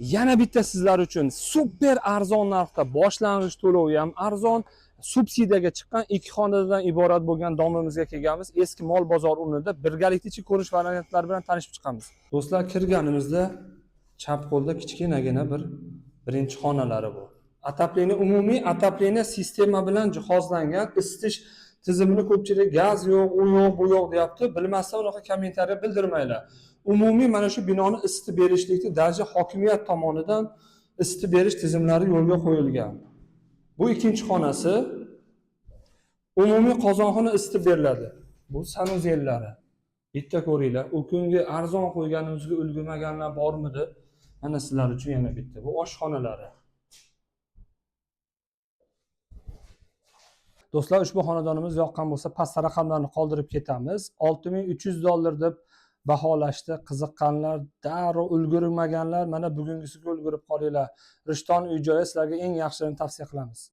Yana bitta sizlar uchun super arzon narxda boshlang'ich to'lovi ham arzon, subsidiyaga chiqqan 2 xonadan iborat bo'lgan domimizga kelganmiz. Eski mol bozor o'rnida birgalikda ichki ko'rish variantlari bilan tanishib chiqamiz. Do'stlar, kirganimizda chap qo'lda kichkinagina birinchi xonalari bor. Umumiy atapleniya sistema bilan jihozlangan. Isitish tizimini ko'pchilik gaz yo'q, u yo'q, bu yo'q deyapti. Bilmasdan unaqa kommentariya bildirmanglar. Umumiy mana shu binoni isitib berishlikni darja hokimiyat tomonidan isitib berish tizimlari yo'lga qo'yilgan. Bu ikkinchi xonasi. Umumiy qozonxona isitib beriladi. Bu sanuzellari. Bitta ko'ringlar. U kungi arzon qo'yganimizga ulgurmaganlar bormidi? Mana sizlar uchun yana bitta. Bu oshxonalari. Do'stlar, ushbu xonadonimiz yoqqan bo'lsa, pastda raqamlarni qoldirib ketamiz. $6300 deb baholashdi. Qiziqqanlar, darrov ulgurmaganlar mana bugungisiga ulgurib qolinglar. Rishton uy-joyi sizlarga eng yaxshilarini tavsiya qilamiz.